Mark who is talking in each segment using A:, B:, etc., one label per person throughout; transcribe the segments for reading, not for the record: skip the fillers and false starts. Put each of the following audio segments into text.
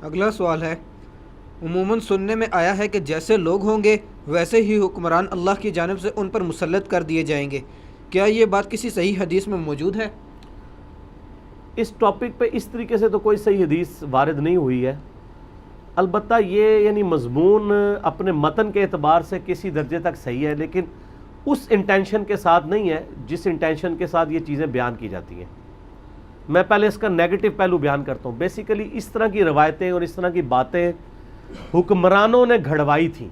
A: اگلا سوال ہے، عموماً سننے میں آیا ہے کہ جیسے لوگ ہوں گے ویسے ہی حکمران اللہ کی جانب سے ان پر مسلط کر دیے جائیں گے، کیا یہ بات کسی صحیح حدیث میں موجود ہے؟
B: اس ٹاپک پہ اس طریقے سے تو کوئی صحیح حدیث وارد نہیں ہوئی ہے، البتہ یہ یعنی مضمون اپنے متن کے اعتبار سے کسی درجے تک صحیح ہے، لیکن اس انٹینشن کے ساتھ نہیں ہے جس انٹینشن کے ساتھ یہ چیزیں بیان کی جاتی ہیں۔ میں پہلے اس کا نیگیٹو پہلو بیان کرتا ہوں۔ بیسیکلی اس طرح کی روایتیں اور اس طرح کی باتیں حکمرانوں نے گھڑوائی تھیں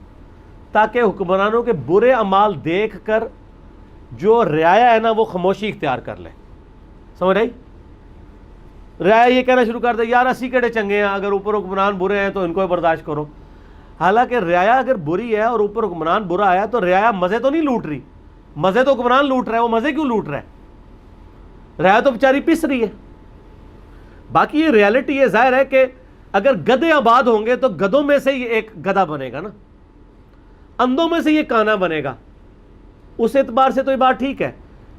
B: تاکہ حکمرانوں کے برے اعمال دیکھ کر جو رعایا ہے نا وہ خاموشی اختیار کر لے۔ سمجھ آئی؟ رعایا یہ کہنا شروع کر دے یار اسی کیڑے چنگے ہیں، اگر اوپر حکمران برے ہیں تو ان کو ہی برداشت کرو۔ حالانکہ رعایا اگر بری ہے اور اوپر حکمران برا آیا تو رعایا مزے تو نہیں لوٹ رہی، مزے تو حکمران لوٹ رہا ہے، وہ مزے کیوں لوٹ رہا ہے؟ رعایا تو بیچاری پس رہی ہے۔ باقی یہ ریالٹی ہے، ظاہر ہے کہ اگر گدھے آباد ہوں گے تو گدھوں میں سے یہ ایک گدھا بنے گا نا، اندھوں میں سے یہ کانا بنے گا۔ اس اعتبار سے تو یہ بات ٹھیک ہے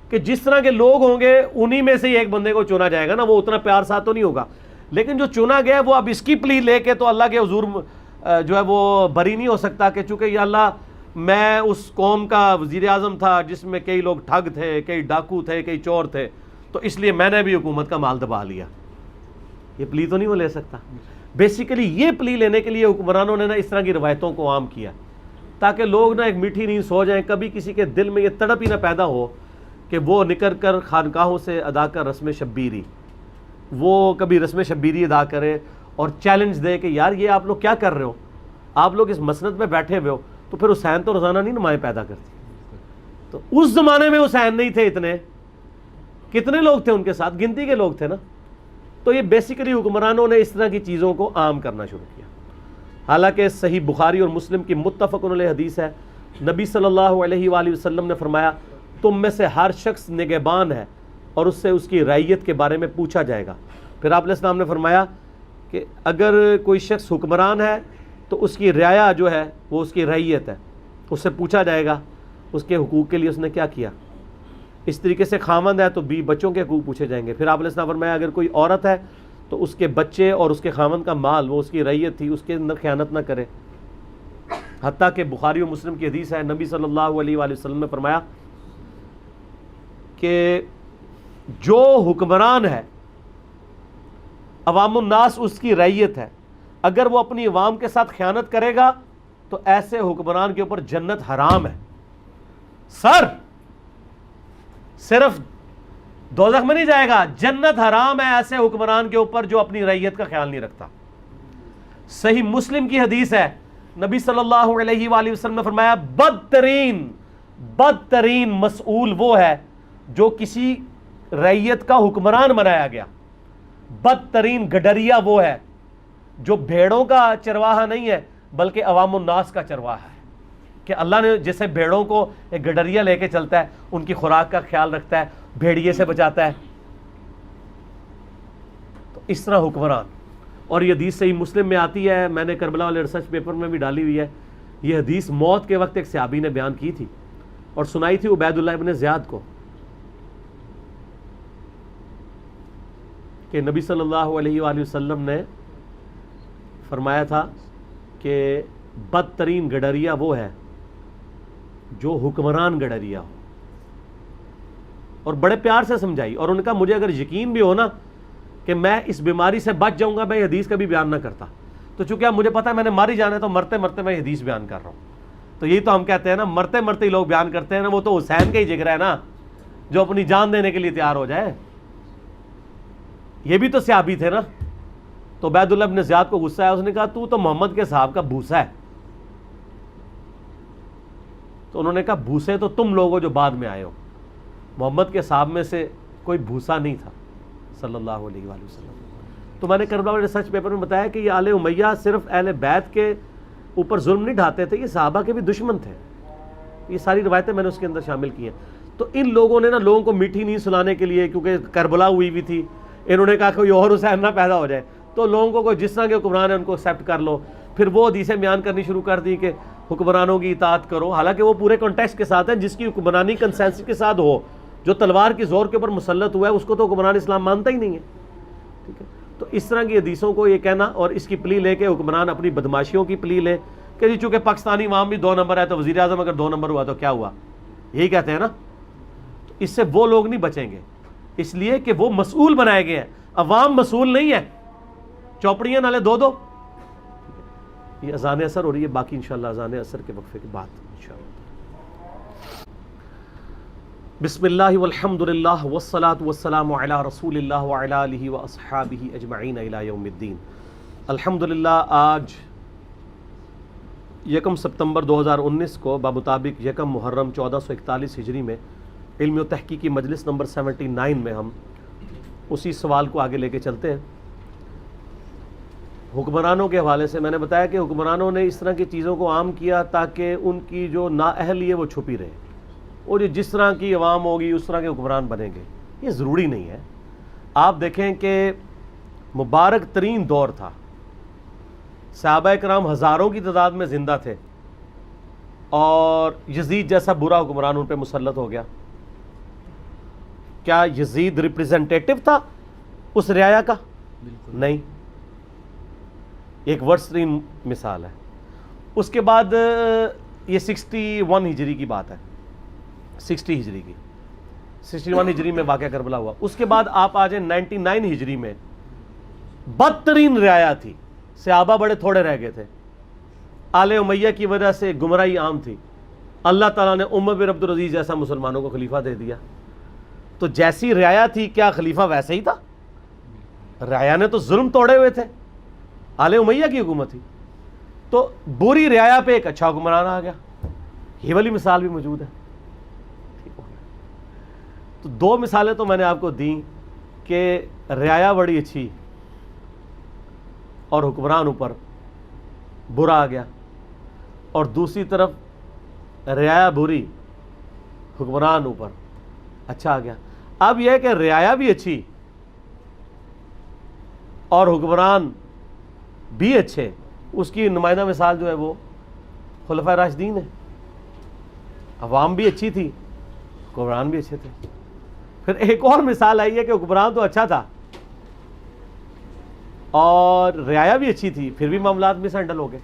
B: کہ جس طرح کے لوگ ہوں گے انہی میں سے ایک بندے کو چنا جائے گا نا، وہ اتنا پیار ساتھ تو نہیں ہوگا، لیکن جو چنا گیا وہ اب اس کی پلی لے کے تو اللہ کے حضور جو ہے وہ بری نہیں ہو سکتا کہ چونکہ یا اللہ میں اس قوم کا وزیر اعظم تھا جس میں کئی لوگ ٹھگ تھے، کئی ڈاکو تھے، کئی چور تھے، تو اس لیے میں نے بھی حکومت کا مال دبا لیا۔ یہ پلی تو نہیں وہ لے سکتا۔ بیسیکلی یہ پلی لینے کے لیے حکمرانوں نے نا اس طرح کی روایتوں کو عام کیا تاکہ لوگ نا ایک میٹھی نیند سو جائیں، کبھی کسی کے دل میں یہ تڑپ ہی نہ پیدا ہو کہ وہ نکل کر خانقاہوں سے ادا کر رسم شبیری، وہ کبھی رسم شبیری ادا کرے اور چیلنج دے کہ یار یہ آپ لوگ کیا کر رہے ہو، آپ لوگ اس مسند پہ بیٹھے ہوئے ہو۔ تو پھر حسین تو روزانہ نہیں نمائیں پیدا کرتی، تو اس زمانے میں حسین نہیں تھے اتنے، کتنے لوگ تھے ان کے ساتھ، گنتی کے لوگ تھے نا۔ تو یہ بیسیکلی حکمرانوں نے اس طرح کی چیزوں کو عام کرنا شروع کیا۔ حالانکہ صحیح بخاری اور مسلم کی متفق علیہ حدیث ہے، نبی صلی اللہ علیہ وآلہ وسلم نے فرمایا تم میں سے ہر شخص نگہبان ہے اور اس سے اس کی رعیت کے بارے میں پوچھا جائے گا۔ پھر آپ علیہ السلام نے فرمایا کہ اگر کوئی شخص حکمران ہے تو اس کی رعایا جو ہے وہ اس کی رعیت ہے، اس سے پوچھا جائے گا اس کے حقوق کے لیے اس نے کیا کیا۔ اس طریقے سے خاوند ہے تو بچوں کے حقوق پوچھے جائیں گے۔ پھر آپ علیہ السلام فرمایا اگر کوئی عورت ہے تو اس کے بچے اور اس کے خاوند کا مال وہ اس کی رعیت تھی، اس کے اندر خیانت نہ کرے۔ حتیٰ کہ بخاری و مسلم کی حدیث ہے، نبی صلی اللہ علیہ وآلہ وسلم نے فرمایا کہ جو حکمران ہے عوام الناس اس کی رعیت ہے، اگر وہ اپنی عوام کے ساتھ خیانت کرے گا تو ایسے حکمران کے اوپر جنت حرام ہے۔ صرف دوزخ میں نہیں جائے گا، جنت حرام ہے ایسے حکمران کے اوپر جو اپنی رعیت کا خیال نہیں رکھتا۔ صحیح مسلم کی حدیث ہے، نبی صلی اللہ علیہ وآلہ وسلم نے فرمایا بدترین مسئول وہ ہے جو کسی رعیت کا حکمران بنایا گیا، بدترین گڈریا وہ ہے جو بھیڑوں کا چرواہا نہیں ہے بلکہ عوام الناس کا چرواہا ہے، کہ اللہ نے جیسے بھیڑوں کو ایک گڈریا لے کے چلتا ہے، ان کی خوراک کا خیال رکھتا ہے، بھیڑیے سے بچاتا ہے، تو اس طرح حکمران۔ اور یہ حدیث صحیح مسلم میں آتی ہے، میں نے کربلا والے ریسرچ پیپر میں بھی ڈالی ہوئی ہے۔ یہ حدیث موت کے وقت ایک صحابی نے بیان کی تھی اور سنائی تھی عبید اللہ ابن زیاد کو کہ نبی صلی اللہ علیہ وآلہ وسلم نے فرمایا تھا کہ بدترین گڈریا وہ ہے جو حکمران گڈریا ہو، اور بڑے پیار سے سمجھائی، اور ان کا مجھے اگر یقین بھی ہو نا کہ میں اس بیماری سے بچ جاؤں گا میں یہ حدیث کبھی بیان نہ کرتا، تو چونکہ اب مجھے پتا ہے میں نے مر ہی جانا ہے تو مرتے مرتے میں یہ حدیث بیان کر رہا ہوں۔ تو یہی تو ہم کہتے ہیں نا، مرتے مرتے ہی لوگ بیان کرتے ہیں نا، وہ تو حسین کا ہی جگر ہے نا جو اپنی جان دینے کے لیے تیار ہو جائے۔ یہ بھی تو صحابی تھے نا۔ تو عبید اللہ ابن زیاد کو غصہ ہے، اس نے کہا تو محمد کے صاحب کا بھوسا ہے۔ تو انہوں نے کہا بھوسے تو تم لوگ ہو جو بعد میں آئے ہو، محمد کے صاحب میں سے کوئی بھوسا نہیں تھا صلی اللہ علیہ وآلہ وسلم۔ تو میں نے کربلا والے ریسرچ پیپر میں بتایا کہ یہ آل امیہ صرف اہل بیت کے اوپر ظلم نہیں ڈھاتے تھے، یہ صحابہ کے بھی دشمن تھے۔ یہ ساری روایتیں میں نے اس کے اندر شامل کی ہیں۔ تو ان لوگوں نے نا لوگوں کو میٹھی نیند سلانے کے لیے، کیونکہ کربلا ہوئی ہوئی تھی، انہوں نے کہا کوئی اور حسین نہ پیدا ہو جائے، تو لوگوں کو کوئی جس طرح کے حکمران ہیں ان کو ایکسیپٹ کر لو۔ پھر وہ حدیثیں بیان کرنی شروع کر دی کہ حکمرانوں کی اطاعت کرو، حالانکہ وہ پورے کانٹیکسٹ کے ساتھ ہے، جس کی حکمرانی کنسنسس کے ساتھ ہو، جو تلوار کی زور کے اوپر مسلط ہوا ہے اس کو تو حکمران اسلام مانتا ہی نہیں ہے، ٹھیک ہے۔ تو اس طرح کی حدیثوں کو یہ کہنا اور اس کی پلی لے کے حکمران اپنی بدماشیوں کی پلی لے کہ جی چونکہ پاکستانی عوام بھی 2 نمبر ہے تو وزیر اعظم اگر 2 نمبر ہوا تو کیا ہوا، یہی کہتے ہیں نا. اس سے وہ لوگ نہیں بچیں گے، اس لیے کہ وہ مسئول بنائے گئے ہیں، عوام مسئول نہیں ہے. چوپڑیاں نالے دو. یہ اذان اثر ہو رہی ہے، باقی انشاءاللہ اذان اثر کے وقفے کے بعد انشاءاللہ. بسم اللہ والحمد للہ والصلاة والسلام علی رسول اللہ وعلی آلہ واصحابہ اجمعین الی یوم الدین. الحمدللہ آج 1 ستمبر 2019 کو بمطابق 1 محرم 1441 ہجری میں علمی و تحقیقی مجلس نمبر 79 میں ہم اسی سوال کو آگے لے کے چلتے ہیں. حکمرانوں کے حوالے سے میں نے بتایا کہ حکمرانوں نے اس طرح کی چیزوں کو عام کیا تاکہ ان کی جو نااہلی ہے وہ چھپی رہے، اور یہ جس طرح کی عوام ہوگی اس طرح کے حکمران بنیں گے. یہ ضروری نہیں ہے. آپ دیکھیں کہ مبارک ترین دور تھا، صحابہ کرام ہزاروں کی تعداد میں زندہ تھے، اور یزید جیسا برا حکمران ان پہ مسلط ہو گیا. کیا یزید ریپریزنٹیٹو تھا اس رعایا کا؟ نہیں. ایک ورس ترین مثال ہے. اس کے بعد یہ 61 ہجری کی بات ہے، 60 ہجری کی، 61 ہجری میں واقعہ کربلا ہوا. اس کے بعد آپ آ جائیں 99 ہجری میں بدترین رعایا تھی، صحابہ بڑے تھوڑے رہ گئے تھے، آل امیہ کی وجہ سے گمراہی عام تھی. اللہ تعالیٰ نے عمر بن عبد العزیز جیسا مسلمانوں کو خلیفہ دے دیا. تو جیسی رعایا تھی کیا خلیفہ ویسے ہی تھا؟ رعایا نے تو ظلم توڑے ہوئے تھے، آل امیہ کی حکومت تھی. تو بری رعایا پہ ایک اچھا حکمران آ گیا. یہ والی مثال بھی موجود ہے. تو 2 مثالیں تو میں نے آپ کو دیں کہ رعایا بڑی اچھی اور حکمران اوپر برا آ گیا، اور دوسری طرف رعایا بری حکمران اوپر اچھا آ گیا. اب یہ ہے کہ رعایا بھی اچھی اور حکمران بھی اچھے، اس کی نمائندہ مثال جو ہے وہ خلفائے راشدین ہے. عوام بھی اچھی تھی، حکمران بھی اچھے تھے. پھر ایک اور مثال آئی ہے کہ حکمران تو اچھا تھا اور رعایا بھی اچھی تھی، پھر بھی معاملات مس ہینڈل ہو گئے.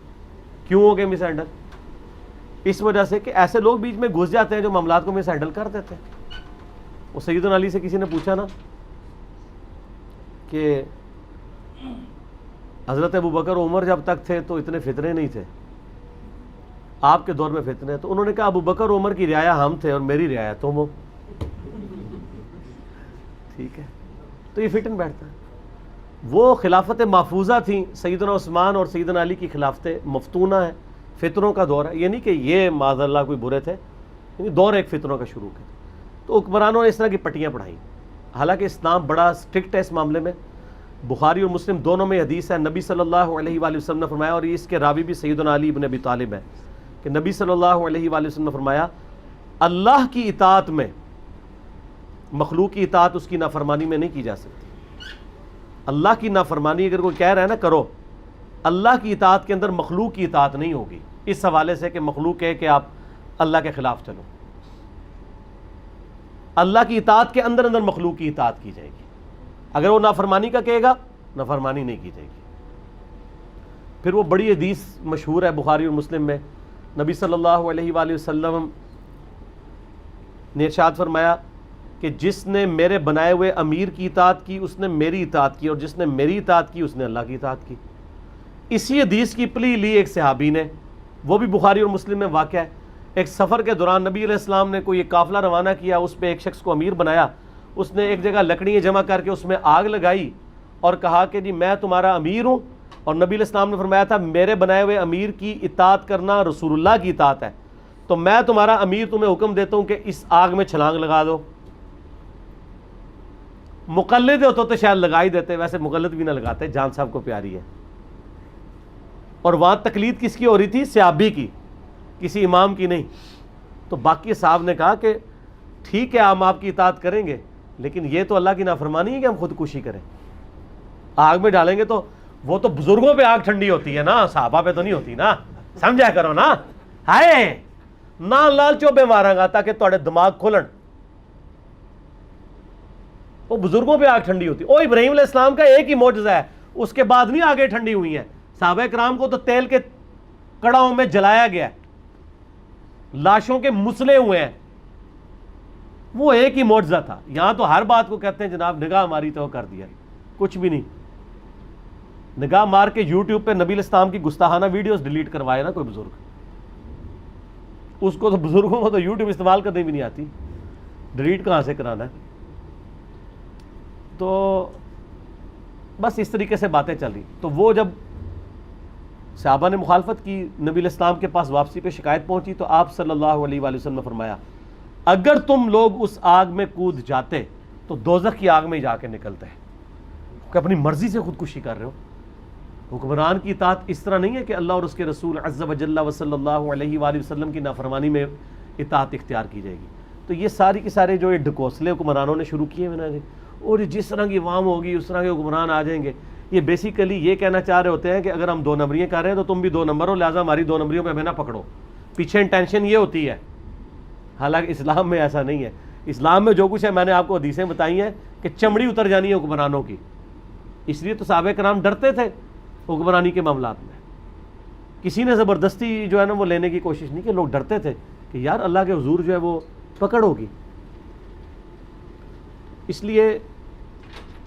B: کیوں ہو گئے مس ہینڈل؟ اس وجہ سے کہ ایسے لوگ بیچ میں گھس جاتے ہیں جو معاملات کو مس ہینڈل کر دیتے ہیں. وہ سیدنا علی سے کسی نے پوچھا نا کہ حضرت ابوبکر عمر جب تک تھے تو اتنے فتنے نہیں تھے، آپ کے دور میں فتنے. تو انہوں نے کہا ابوبکر عمر کی رعایا ہم تھے اور میری رعایا تم ہو. ٹھیک ہے، تو یہ فٹ ان بیٹھتا ہے. وہ خلافت محفوظہ تھیں، سیدنا عثمان اور سیدنا علی کی خلافتیں مفتونہ ہیں، فتنوں کا دور ہے. یہ نہیں کہ یہ معاذ اللہ کوئی برے تھے، یعنی دور ایک فتنوں کا شروع کیا. تو حکمرانوں نے اس طرح کی پٹیاں پڑھائیں. حالانکہ اسلام بڑا اسٹرکٹ ہے اس معاملے میں. بخاری اور مسلم دونوں میں حدیث ہے، نبی صلی اللہ علیہ وآلہ وسلم نے فرمایا، اور اس کے راوی بھی سیدنا علی ابن ابی طالب ہے، کہ نبی صلی اللہ علیہ وآلہ وسلم نے فرمایا اللہ کی اطاعت میں مخلوق کی اطاعت اس کی نافرمانی میں نہیں کی جا سکتی. اللہ کی نافرمانی اگر کوئی کہہ رہا ہے نا کرو، اللہ کی اطاعت کے اندر مخلوق کی اطاعت نہیں ہوگی، اس حوالے سے کہ مخلوق ہے کہ آپ اللہ کے خلاف چلو. اللہ کی اطاعت کے اندر اندر مخلوق کی اطاعت کی جائے گی. اگر وہ نافرمانی کا کہے گا نافرمانی نہیں کی جائے گی. پھر وہ بڑی حدیث مشہور ہے بخاری اور مسلم میں، نبی صلی اللہ علیہ وآلہ وسلم نے ارشاد فرمایا کہ جس نے میرے بنائے ہوئے امیر کی اطاعت کی اس نے میری اطاعت کی، اور جس نے میری اطاعت کی اس نے اللہ کی اطاعت کی. اسی حدیث کی پلی لی ایک صحابی نے، وہ بھی بخاری اور مسلم میں واقع ہے. ایک سفر کے دوران نبی علیہ السلام نے کوئی ایک قافلہ روانہ کیا، اس پہ ایک شخص کو امیر بنایا. اس نے ایک جگہ لکڑیاں جمع کر کے اس میں آگ لگائی اور کہا کہ جی میں تمہارا امیر ہوں، اور نبی علیہ السلام نے فرمایا تھا میرے بنائے ہوئے امیر کی اطاعت کرنا رسول اللہ کی اطاعت ہے، تو میں تمہارا امیر تمہیں حکم دیتا ہوں کہ اس آگ میں چھلانگ لگا دو. مقلد ہوتا تو شاید لگا ہی دیتے، ویسے مقلد بھی نہ لگاتے، جان صاحب کو پیاری ہے. اور وہاں تقلید کس کی ہو رہی تھی؟ صحابی کی، کسی امام کی نہیں. تو باقی صاحب نے کہا کہ ٹھیک ہے ہم آپ کی اطاعت کریں گے، لیکن یہ تو اللہ کی نافرمانی ہے کہ ہم خودکشی کریں. آگ میں ڈالیں گے تو وہ تو بزرگوں پہ آگ ٹھنڈی ہوتی ہے نا، صحابہ پہ تو نہیں ہوتی نا، سمجھا کرو نا. ہائے نہ لال چوبے مارا گا تاکہ تھوڑے دماغ کھولن. وہ بزرگوں پہ آگ ٹھنڈی ہوتی. وہ ابراہیم علیہ السلام کا ایک ہی معجزہ ہے, اس کے بعد نہیں آگے ٹھنڈی ہوئی ہیں. صحابہ کرام کو تو تیل کے کڑاؤں میں جلایا گیا, لاشوں کے مسلے ہوئے ہیں, وہ ایک ہی معجزہ تھا. یہاں تو ہر بات کو کہتے ہیں جناب نگاہ ماری تو کر دیا, کچھ بھی نہیں. نگاہ مار کے یوٹیوب پہ نبی علیہ السلام کی گستاخانہ ویڈیوز ڈیلیٹ کروائے نا کوئی بزرگ, اس کو تو بزرگوں کو تو یوٹیوب استعمال کرنے بھی نہیں آتی, ڈیلیٹ کہاں سے کرانا ہے. تو بس اس طریقے سے باتیں چل رہی. تو وہ جب صحابہ نے مخالفت کی, نبی علیہ السلام کے پاس واپسی پہ شکایت پہنچی, تو آپ صلی اللہ علیہ وآلہ وسلم نے فرمایا اگر تم لوگ اس آگ میں کود جاتے تو دوزخ کی آگ میں جا کے نکلتے ہیں, کہ اپنی مرضی سے خودکشی کر رہے ہو. حکمران کی اطاعت اس طرح نہیں ہے کہ اللہ اور اس کے رسول عز و جل و صلی اللہ علیہ وآلہ وسلم کی نافرمانی میں اطاعت اختیار کی جائے گی. تو یہ ساری کی سارے جو ڈھکوسلے حکمرانوں نے شروع کیے ہیں, اور جس طرح کی عوام ہوگی اس طرح کے حکمران آ جائیں گے, یہ بیسیکلی یہ کہنا چاہ رہے ہوتے ہیں کہ اگر ہم 2 نمبریاں کر رہے ہیں تو تم بھی 2 نمبر ہو, لہٰذا ہماری 2 نمبریوں پہ ہمیں نہ پکڑو. پیچھے انٹینشن یہ ہوتی ہے, حالانکہ اسلام میں ایسا نہیں ہے. اسلام میں جو کچھ ہے میں نے آپ کو حدیثیں بتائی ہیں کہ چمڑی اتر جانی ہے حکمرانوں کی. اس لیے تو صحابہ کرام ڈرتے تھے حکمرانی کے معاملات میں. کسی نے زبردستی جو ہے نا وہ لینے کی کوشش نہیں کی, لوگ ڈرتے تھے کہ یار اللہ کے حضور جو ہے وہ پکڑ ہوگی. اس لیے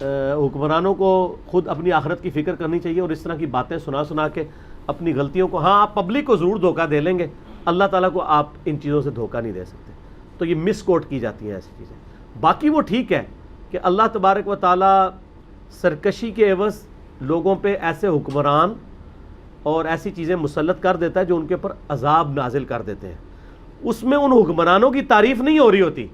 B: حکمرانوں کو خود اپنی آخرت کی فکر کرنی چاہیے, اور اس طرح کی باتیں سنا کے اپنی غلطیوں کو, ہاں آپ پبلک کو ضرور دھوکہ دے لیں گے, اللہ تعالیٰ کو آپ ان چیزوں سے دھوکہ نہیں دے سکتے. تو یہ مس کوٹ کی جاتی ہیں ایسی چیزیں. باقی وہ ٹھیک ہے کہ اللہ تبارک و تعالیٰ سرکشی کے عوض لوگوں پہ ایسے حکمران اور ایسی چیزیں مسلط کر دیتا ہے جو ان کے اوپر عذاب نازل کر دیتے ہیں. اس میں ان حکمرانوں کی تعریف نہیں ہو رہی ہوتی.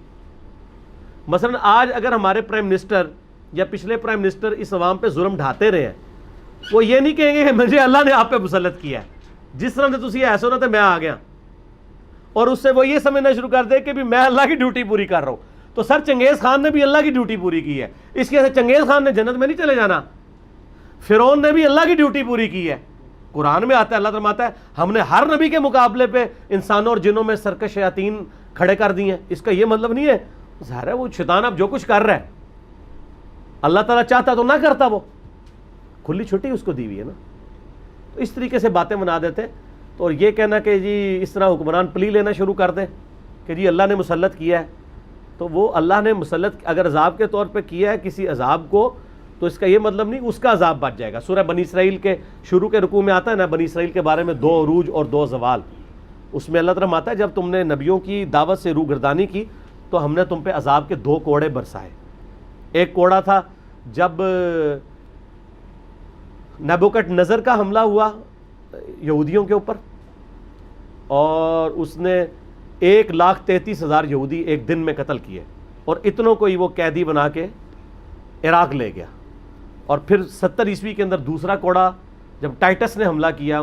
B: مثلا آج اگر ہمارے پرائم منسٹر یا پچھلے پرائم منسٹر اس عوام پہ ظلم ڈھاتے رہے ہیں, وہ یہ نہیں کہیں گے کہ مجھے اللہ نے آپ پہ مسلط کیا ہے, جس طرح سے تسی ایسے ہونا تھا میں آ گیا, اور اس سے وہ یہ سمجھنا شروع کر دے کہ بھی میں اللہ کی ڈیوٹی پوری کر رہا ہوں. تو سر چنگیز خان نے بھی اللہ کی ڈیوٹی پوری کی ہے, اس کی وجہ سے چنگیز خان نے جنت میں نہیں چلے جانا. فرعون نے بھی اللہ کی ڈیوٹی پوری کی ہے. قرآن میں آتا ہے, اللہ فرماتا ہے ہم نے ہر نبی کے مقابلے پہ انسانوں اور جنوں میں سرکش شیاطین کھڑے کر دیے ہیں. اس کا یہ مطلب نہیں ہے ظاہر ہے وہ شیطان اب جو کچھ کر رہا ہے اللہ تعالیٰ چاہتا تو نہ کرتا, وہ کھلی چھٹی اس کو دی ہوئی ہے نا. تو اس طریقے سے باتیں بنا دیتے. تو اور یہ کہنا کہ جی اس طرح حکمران پلی لینا شروع کر دے کہ جی اللہ نے مسلط کیا ہے, تو وہ اللہ نے مسلط اگر عذاب کے طور پہ کیا ہے کسی عذاب کو, تو اس کا یہ مطلب نہیں اس کا عذاب بچ جائے گا. سورہ بنی اسرائیل کے شروع کے رکوع میں آتا ہے نا بنی اسرائیل کے بارے میں 2 عروج اور 2 زوال. اس میں اللہ تعالیٰ آتا ہے جب تم نے نبیوں کی دعوت سے روگردانی کی تو ہم نے تم پہ عذاب کے 2 کوڑے برسائے. ایک کوڑا تھا جب نبوکڈ نظر کا حملہ ہوا یہودیوں کے اوپر, اور اس نے 1,33,000 یہودی ایک دن میں قتل کیے, اور اتنوں کو ہی وہ قیدی بنا کے عراق لے گیا. اور پھر 70 عیسوی کے اندر دوسرا کوڑا جب ٹائٹس نے حملہ کیا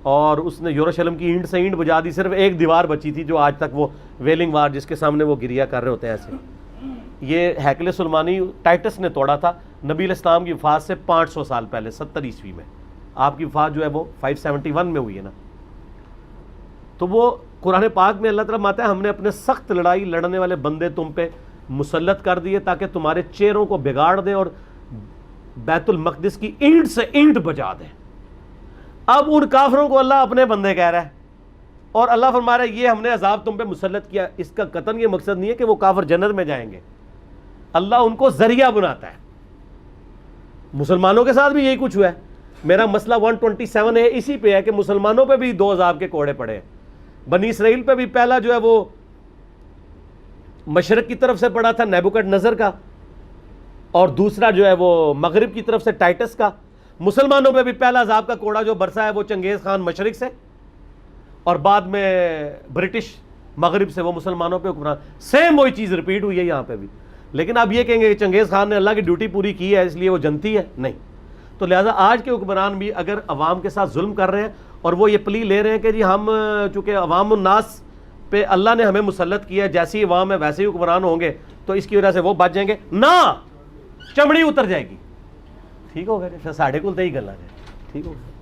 B: اور اس نے یروشلم کی اینٹ سے اینٹ بجا دی, صرف ایک دیوار بچی تھی جو آج تک وہ ویلنگ وار جس کے سامنے وہ گریا کر رہے ہوتے ہیں ایسے. یہ ہیکل سلمانی ٹائٹس نے توڑا تھا نبی علیہ السلام کی وفات سے 500 سال پہلے 70 عیسوی میں. آپ کی وفات جو ہے وہ 571 میں ہوئی ہے نا. تو وہ قرآن پاک میں اللہ تعالیٰ ماتا ہے ہم نے اپنے سخت لڑائی لڑنے والے بندے تم پہ مسلط کر دیے تاکہ تمہارے چہروں کو بگاڑ دیں اور بیت المقدس کی اینٹ سے اینٹ بجا دیں. اب ان کافروں کو اللہ اپنے بندے کہہ رہا ہے, اور اللہ فرما رہا ہے یہ ہم نے عذاب تم پہ مسلط کیا. اس کا قطعاً یہ مقصد نہیں ہے کہ وہ کافر جنت میں جائیں گے, اللہ ان کو ذریعہ بناتا ہے. مسلمانوں کے ساتھ بھی یہی کچھ ہوا ہے. میرا مسئلہ 127 ہے اسی پہ ہے کہ مسلمانوں پہ بھی 2 عذاب کے کوڑے پڑے ہیں. بنی اسرائیل پہ بھی پہلا جو ہے وہ مشرق کی طرف سے پڑا تھا نیبوکڈ نظر کا, اور دوسرا جو ہے وہ مغرب کی طرف سے ٹائٹس کا. مسلمانوں پہ بھی پہلا عذاب کا کوڑا جو برسا ہے وہ چنگیز خان مشرق سے, اور بعد میں برٹش مغرب سے وہ مسلمانوں پہ حکمران. سیم وہی چیز ریپیٹ ہوئی ہے یہاں پہ بھی. لیکن اب یہ کہیں گے کہ چنگیز خان نے اللہ کی ڈیوٹی پوری کی ہے اس لیے وہ جنتی ہے, نہیں. تو لہٰذا آج کے حکمران بھی اگر عوام کے ساتھ ظلم کر رہے ہیں اور وہ یہ پلی لے رہے ہیں کہ جی ہم چونکہ عوام الناس پہ اللہ نے ہمیں مسلط کیا ہے, جیسی عوام ہے ویسے ہی حکمران ہوں گے, تو اس کی وجہ سے وہ بچ جائیں گے, نہ چمڑی اتر جائے گی. ٹھیک ہو گیا, ساڑھے کل تو ہی گلا ہے. ٹھیک ہو گیا.